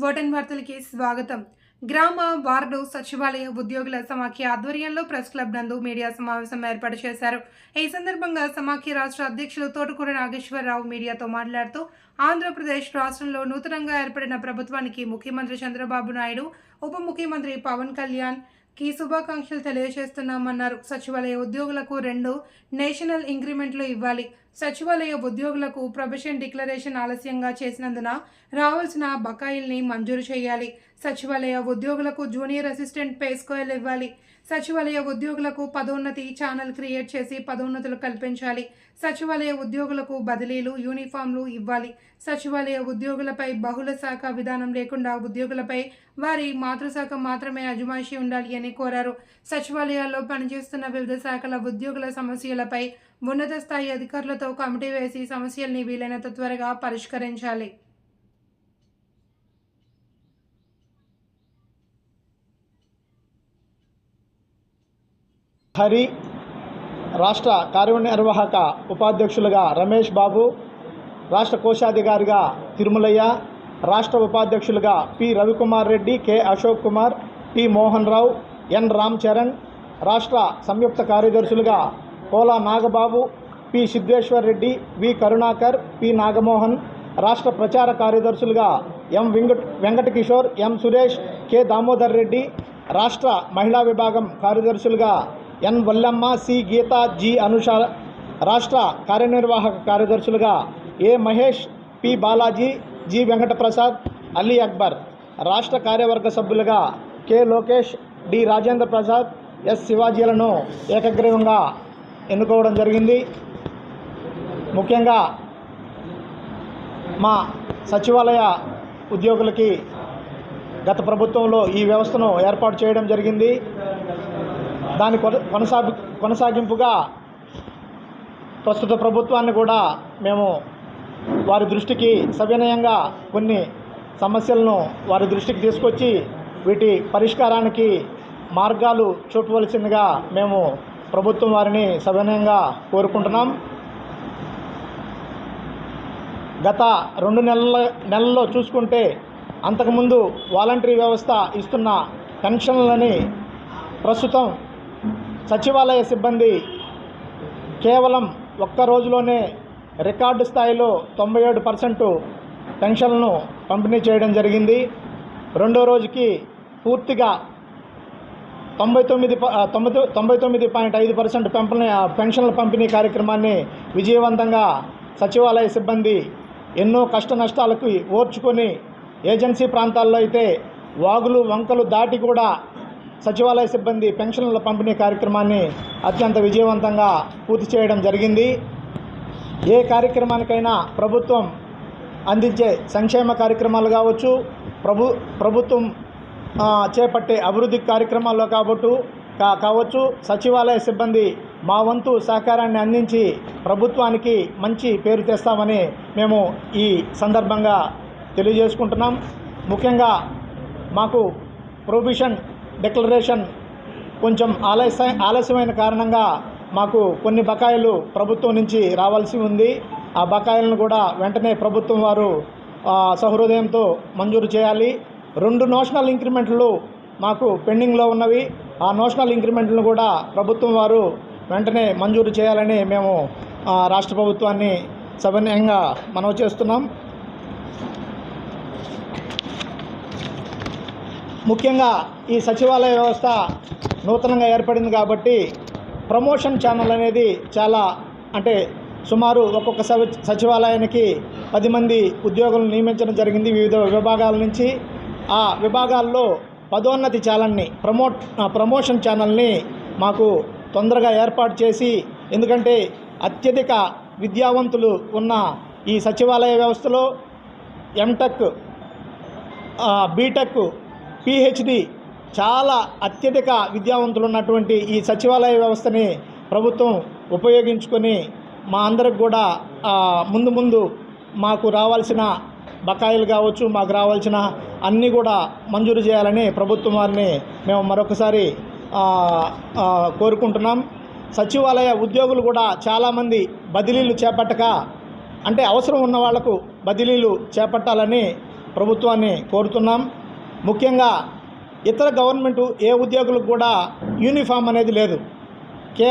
Vote on వార్తలకి స్వాగతం. గ్రామ, ward, సచివాలయ ఉద్యోగుల సమాఖ్య ఆధ్వర్యంలో ప్రెస్ క్లబ్ నందు మీడియా సమావేశం ఏర్పాటు చేశారు. ఈ సందర్భంగా సమాఖ్య రాష్ట్ర అధ్యక్షులు తోటకూర నాగేశ్వరరావు మీడియాతో మాట్లాడుతూ, ఆంధ్రప్రదేశ్ రాష్ట్రంలో నూతనంగా ఏర్పడిన ప్రభుత్వానికి ముఖ్యమంత్రి చంద్రబాబు నాయుడు, ఉప ముఖ్యమంత్రి పవన్ కళ్యాణ్ కి శుభాకాంక్షలు తెలియజేస్తున్నామన్నారు. సచివాలయ ఉద్యోగులకు 2 నేషనల్ ఇంక్రిమెంట్లు ఇవ్వాలి. సచివాలయ ఉద్యోగులకు ప్రొబేషన్ డిక్లరేషన్ ఆలస్యంగా చేసినందున రావాల్సిన బకాయిల్ని మంజూరు చేయాలి. సచివాలయ ఉద్యోగులకు జూనియర్ అసిస్టెంట్ పే స్కేల్ ఇవ్వాలి. సచివాలయ ఉద్యోగులకు పదోన్నతి ఛానల్ క్రియేట్ చేసి పదోన్నతులు కల్పించాలి. సచివాలయ ఉద్యోగులకు బదిలీలు, యూనిఫామ్లు ఇవ్వాలి. సచివాలయ ఉద్యోగులపై బహుళ శాఖ విధానం లేకుండా ఉద్యోగులపై వారి మాతృశాఖ మాత్రమే అజమాయిషీ ఉండాలి అని కోరారు. సచివాలయాల్లో పనిచేస్తున్న వివిధ శాఖల ఉద్యోగుల సమస్యలపై ఉన్నత స్థాయి అధికారులతో కమిటీ వేసి సమస్యల్ని వీలైనంత త్వరగా పరిష్కరించాలి. హరి, రాష్ట్ర కార్యనిర్వాహక ఉపాధ్యక్షులుగా రమేష్ బాబు, రాష్ట్ర కోశాధికారిగా తిరుమలయ్య, రాష్ట్ర ఉపాధ్యక్షులుగా P Ravikumar Reddy, K Ashok Kumar, P Mohan Rao, N Ram Charan, రాష్ట్ర సంయుక్త కార్యదర్శులుగా Kola Nagababu, P Siddheshwar Reddy, V Karunakar, P Nagamohan, రాష్ట్ర ప్రచార కార్యదర్శులుగా M Venkata Kishore, M Suresh, K Damodar Reddy, రాష్ట్ర మహిళా విభాగం కార్యదర్శులుగా N Vallamma, C Geetha, G Anusha, రాష్ట్ర కార్యనిర్వాహక కార్యదర్శులుగా A Mahesh, P Balaji, G Venkataprasad, Ali Akbar, రాష్ట్ర కార్యవర్గ సభ్యులుగా K Lokesh, D Rajendra Prasad, S శివాజీలను ఏకగ్రీవంగా ఎన్నుకోవడం జరిగింది. ముఖ్యంగా మా సచివాలయ ఉద్యోగులకి గత ప్రభుత్వంలో ఈ వ్యవస్థను ఏర్పాటు చేయడం జరిగింది. దాని కొనసాగింపుగా ప్రస్తుత ప్రభుత్వాన్ని కూడా మేము వారి దృష్టికి సవినయంగా కొన్ని సమస్యలను వారి దృష్టికి తీసుకొచ్చి వీటి పరిష్కారానికి మార్గాలు చూపవలసిందిగా మేము ప్రభుత్వం వారిని సవినయంగా కోరుకుంటున్నాం. గత 2 నెలల్లో చూసుకుంటే అంతకుముందు వాలంటరీ వ్యవస్థ ఇస్తున్న పెన్షన్లని ప్రస్తుతం సచివాలయ సిబ్బంది కేవలం ఒక్క రోజులోనే రికార్డు స్థాయిలో 97% పెన్షన్లను పంపిణీ చేయడం జరిగింది. రెండో రోజుకి పూర్తిగా 99.5% పెన్షన్ల పంపిణీ కార్యక్రమాన్ని విజయవంతంగా సచివాలయ సిబ్బంది ఎన్నో కష్ట నష్టాలకు ఓర్చుకొని ఏజెన్సీ ప్రాంతాల్లో అయితే వాగులు వంకలు దాటి కూడా సచివాలయ సిబ్బంది పెన్షన్ల పంపిణీ కార్యక్రమాన్ని అత్యంత విజయవంతంగా పూర్తి చేయడం జరిగింది. ఏ కార్యక్రమానికైనా ప్రభుత్వం అందించే సంక్షేమ కార్యక్రమాలు కావచ్చు, ప్రభుత్వం చేపట్టే అభివృద్ధి కార్యక్రమాల్లో కావచ్చు, సచివాలయ సిబ్బంది మా వంతు సహకారాన్ని అందించి ప్రభుత్వానికి మంచి పేరు తెస్తామని మేము ఈ సందర్భంగా తెలియజేసుకుంటున్నాం. ముఖ్యంగా మాకు ప్రొబేషన్ డిక్లరేషన్ కొంచెం ఆలస్యమైన కారణంగా మాకు కొన్ని బకాయిలు ప్రభుత్వం నుంచి రావాల్సి ఉంది. ఆ బకాయిలను కూడా వెంటనే ప్రభుత్వం వారు సహృదయంతో మంజూరు చేయాలి. 2 నేషనల్ ఇంక్రిమెంట్లు మాకు పెండింగ్లో ఉన్నవి. ఆ నేషనల్ ఇంక్రిమెంట్లను కూడా ప్రభుత్వం వారు వెంటనే మంజూరు చేయాలని మేము రాష్ట్ర ప్రభుత్వాన్ని సవినయంగా మనవి చేస్తున్నాం. ముఖ్యంగా ఈ సచివాలయ వ్యవస్థ నూతనంగా ఏర్పడింది కాబట్టి ప్రమోషన్ ఛానల్ అనేది చాలా, అంటే సుమారు ఒక్కొక్క సచివాలయానికి 10 మంది ఉద్యోగులను నియమించడం జరిగింది వివిధ విభాగాల నుంచి. ఆ విభాగాల్లో పదోన్నతి ఛానల్ని ప్రమోషన్ ఛానల్ని మాకు తొందరగా ఏర్పాటు చేసి, ఎందుకంటే అత్యధిక విద్యావంతులు ఉన్న ఈ సచివాలయ వ్యవస్థలో ఎంటెక్, బీటెక్, పిహెచ్డి చాలా అత్యధిక విద్యావంతులు ఉన్నటువంటి ఈ సచివాలయ వ్యవస్థని ప్రభుత్వం ఉపయోగించుకొని మా అందరికి కూడా ముందు మాకు రావాల్సిన బకాయిలు కావచ్చు, మాకు రావాల్సిన అన్నీ కూడా మంజూరు చేయాలని ప్రభుత్వం వారిని మేము మరొకసారి కోరుకుంటున్నాం. సచివాలయ ఉద్యోగులు కూడా చాలామంది బదిలీలు చేపట్టక, అంటే అవసరం ఉన్న వాళ్లకు బదిలీలు చేపట్టాలని ప్రభుత్వాన్ని కోరుతున్నాం. ముఖ్యంగా ఇతర గవర్నమెంట్ ఏ ఉద్యోగులకు కూడా యూనిఫామ్ అనేది లేదు.